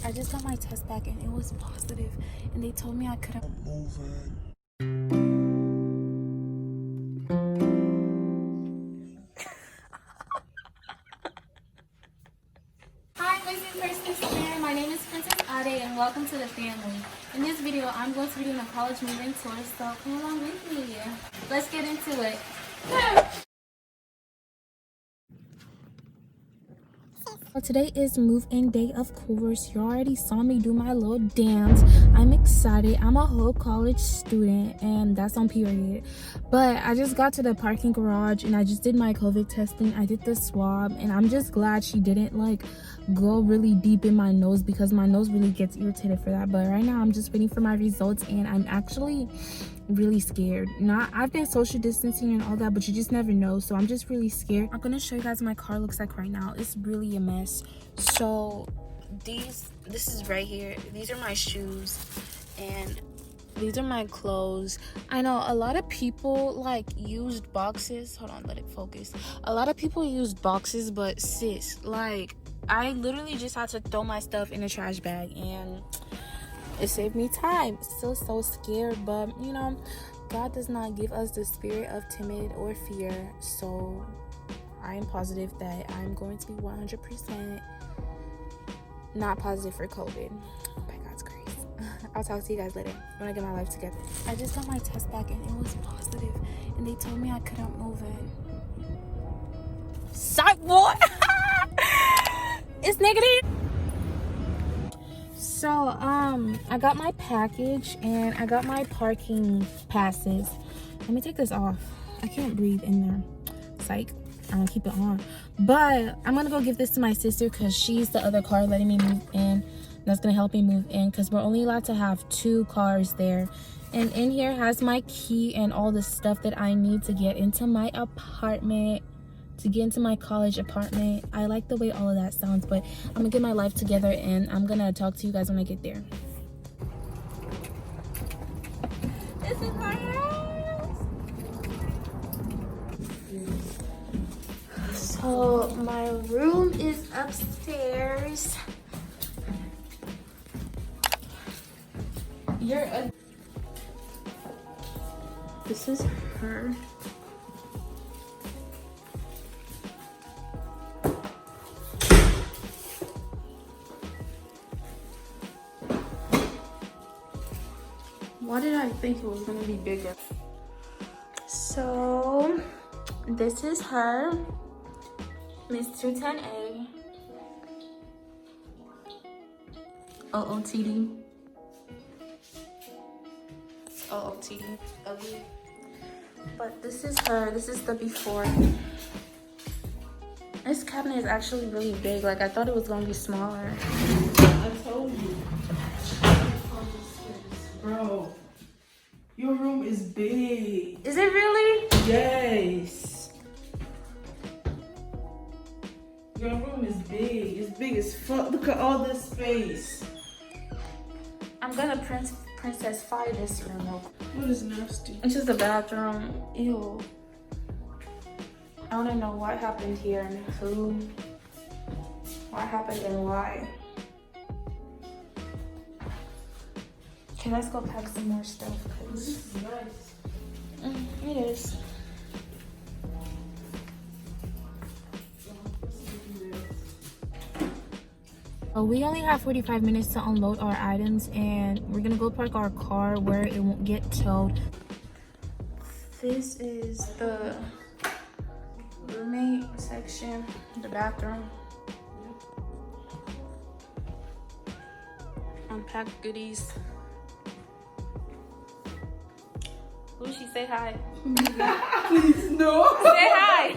I just got my test back and it was positive, and they told me I couldn't move it. Hi, Raisered Princess fan. My name is Princess Ade, and welcome to the family. In this video, I'm going to be doing a college moving tour, so come along with me. Let's get into it. So today is move-in day, of course. You already saw me do my little dance. I'm excited. I'm a whole college student, and that's on period. But I just got to the parking garage and I just did my COVID testing. I did the swab, and I'm just glad she didn't like go really deep in my nose, because my nose really gets irritated for that. But right now I'm just waiting for my results, and I'm actually really scared. I've been social distancing and all that, but you just never know, so I'm just really scared. I'm gonna show you guys what my car looks like right now. It's really a mess. So this is right here. These are my shoes, and these are my clothes. I know a lot of people like used boxes. Hold on, let it focus. A lot of people used boxes, but sis, like, I literally just had to throw my stuff in a trash bag, and it saved me time. Still so scared, but you know, God does not give us the spirit of timid or fear. So I am positive that I'm going to be 100% not positive for COVID, by God's grace. I'll talk to you guys later when I get my life together. I just got my test back and it was positive, and they told me I couldn't move it. Psych, what? It's negative. So I got my package and I got my parking passes. Let me take this off. I can't breathe in there. Psych. I'm gonna keep it on, but I'm gonna go give this to my sister because she's the other car letting me move in. That's gonna help me move in because we're only allowed to have 2 cars there. And in here has my key and all the stuff that I need to get into my apartment, to get into my college apartment. I like the way all of that sounds, but I'm gonna get my life together and I'm gonna talk to you guys when I get there. This is my house. So my room is upstairs. This is her. Why did I think it was gonna be bigger? So this is her, Miss 210A. OOTD. OOTD. Ugly. But this is her. This is the before. This cabinet is actually really big. Like, I thought it was gonna be smaller. I told you. Bro, your room is big. Is it really? Yes. Your room is big. It's big as fuck. Look at all this space. I'm gonna princess-fy this room real quick. What is nasty? It's just the bathroom. Ew. I wanna know what happened here and who. What happened and why. Okay, let's go pack some more stuff. This is nice. It is. We only have 45 minutes to unload our items, and we're gonna go park our car where it won't get towed. This is the roommate section, the bathroom. Unpacked goodies. Who she say hi? Please, no. Say hi.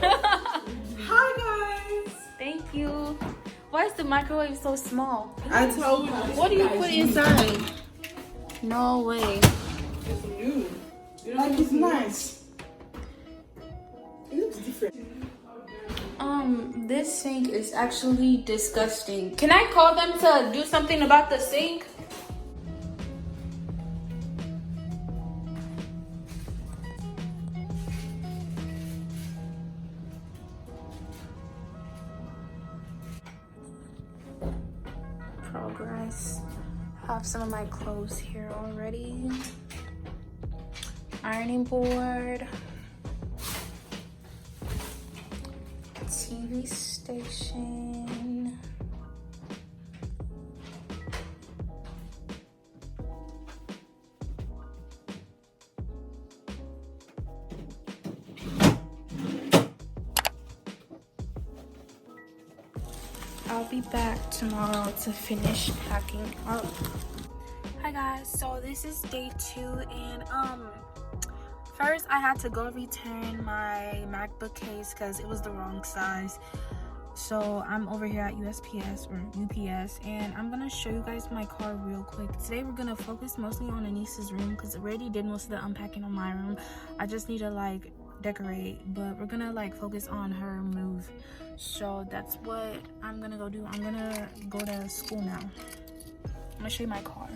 Hi, guys. Thank you. Why is the microwave so small? I told you. What do you put inside? No way. It's new. Like, it's nice. It looks different. This sink is actually disgusting. Can I call them to do something about the sink? Progress. press. Have some of my clothes here already. Ironing board. TV station. I'll be back tomorrow to finish packing up. Hi guys, so this is day 2 and first I had to go return my MacBook case because it was the wrong size. So I'm over here at USPS or UPS and I'm gonna show you guys my car real quick. Today we're gonna focus mostly on Anissa's room because I already did most of the unpacking on my room. I just need to like decorate, but we're gonna like focus on her move. So that's what I'm gonna go do. I'm gonna go to school now. I'm gonna show you my car.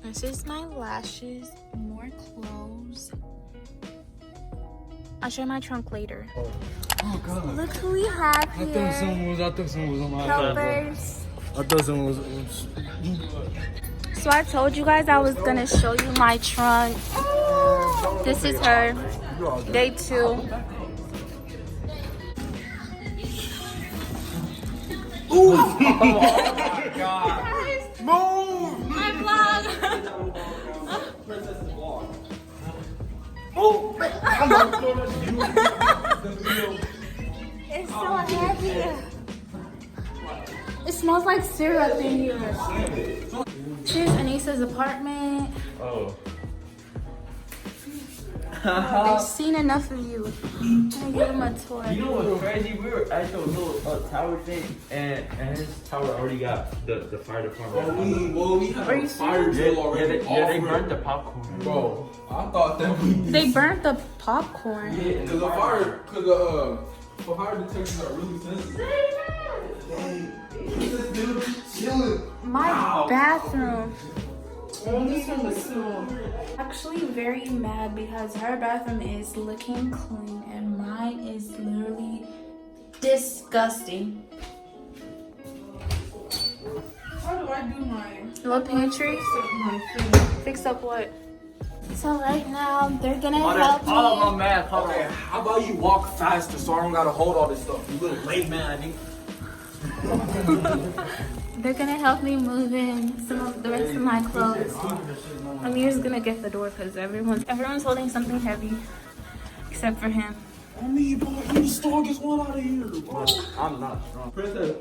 This is my lashes, more clothes. I'll show you my trunk later. Oh god. Look who we have here. I thought someone was on my Helpers. I thought someone was. So I told you guys I was gonna show you my trunk. This is her. Day 2. Ooh! Oh my god. Move! My vlog. Princess's vlog. Oh! It's so heavy. It smells like syrup in here. Here's Anissa's apartment. Oh. They've seen enough of you. I'm gonna give them a tour. You know what's crazy? We were at the little tower thing, and his tower already got the fire department. We had a fire drill already. They burnt the popcorn. Bro, I thought that we did. They burnt the popcorn. Cause the fire detectors are really sensitive. Dang. This dude chilling. My bathroom. Oh, this one is small. Actually very mad because her bathroom is looking clean and mine is literally disgusting. How do I do my Little pantry. Fix up what? So right now they're gonna help me. All of my math. Okay, how about you walk faster so I don't gotta hold all this stuff? You little lame man, They're gonna help me move in some of the rest of my clothes. Amir's gonna get the door because everyone's holding something heavy except for him. I mean, bro, you the strongest one out of here, bro. I'm not strong. Princess.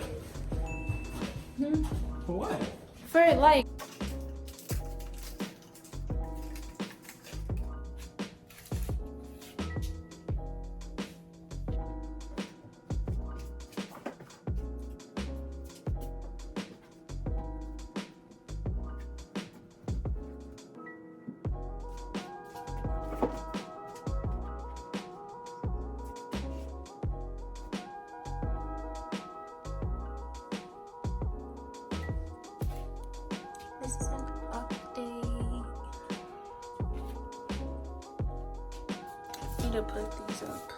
For what? For like this is an update. Need to put these up.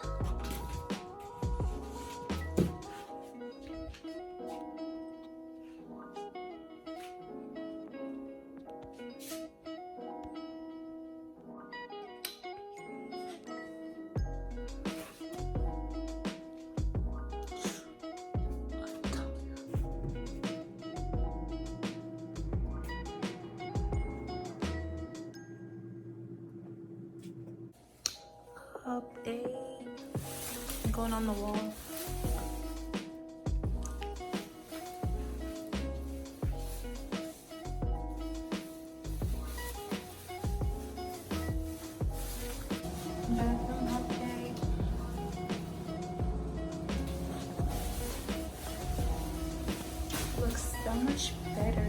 Update. Going on the wall. Bathroom update. Looks so much better.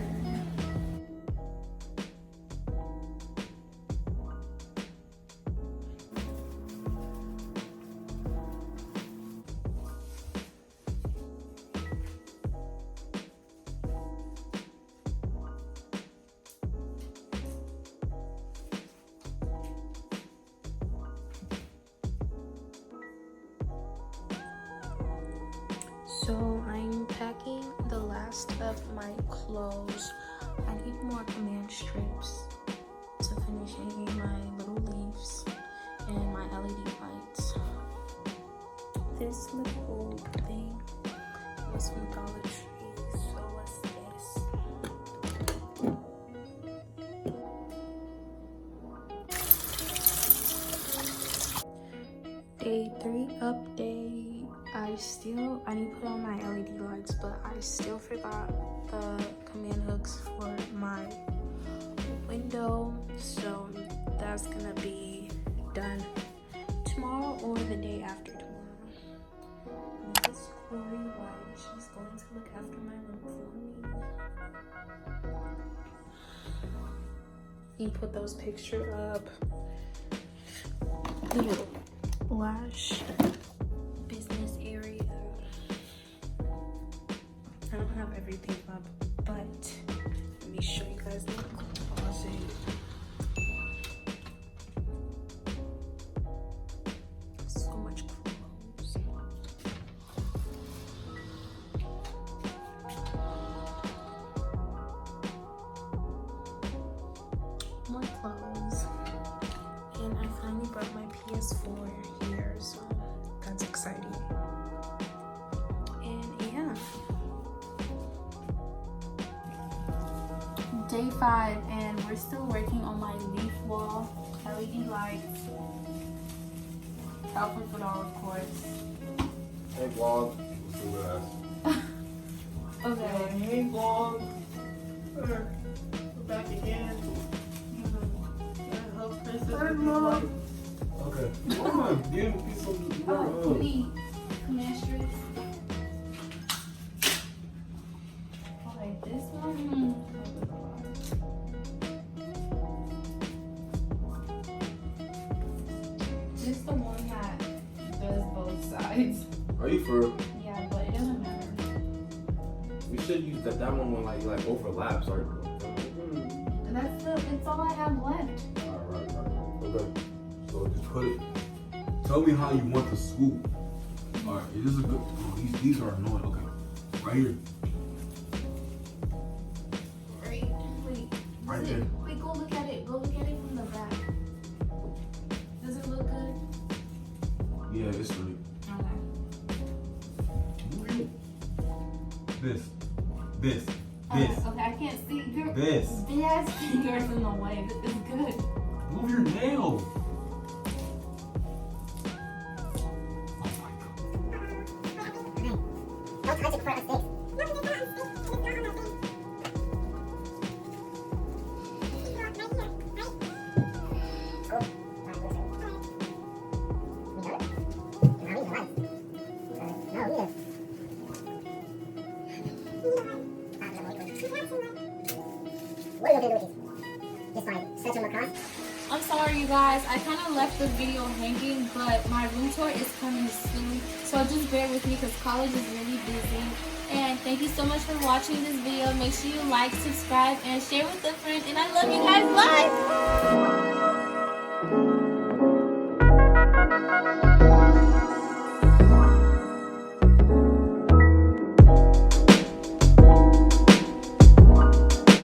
So I'm packing the last rest of my clothes. I need more command strips to finish hanging my little leaves and my LED lights. This little old thing was from Dollar Tree, so what's this? Day 3 update. I need to put on my LED lights, but I still forgot the command hooks for my window, so that's gonna be done tomorrow or the day after tomorrow. Mrs. Corey White, she's going to look after my room for me. You put those pictures up. Little lash business area. I don't have everything up, but let me show you guys the closet. So much clothes. More clothes. And I finally brought my PS4 here, so that's exciting. And yeah. Day 5, and we're still working on my leaf wall, LED lights, outfit for all, of course. Hey vlog, let's do that. Okay. Hey vlog. We're back again. Help Princess with these lights. Okay. Come on, give a piece of the Oh, me. Command strips. Okay, this one. Just the one that does both sides. Are you for real? Yeah, but it doesn't matter. We should use that one when like overlaps, right? And it's all I have left. Alright. Okay. So just put it. Tell me how you want the swoop. Alright, this is good. Oh, these are annoying. Okay. Right here. Wait. Right there. Wait, go look at it. Go look at it from the back. Does it look good? Yeah, it's right. Okay. This. Okay, I can't see. This. There's fingers in the way. This is good. Move your nail. I'm sorry, you guys. I kind of left the video hanging, but my room tour is coming soon. So just bear with me because college is really busy. And thank you so much for watching this video. Make sure you like, subscribe, and share with a friend. And I love you guys. Bye!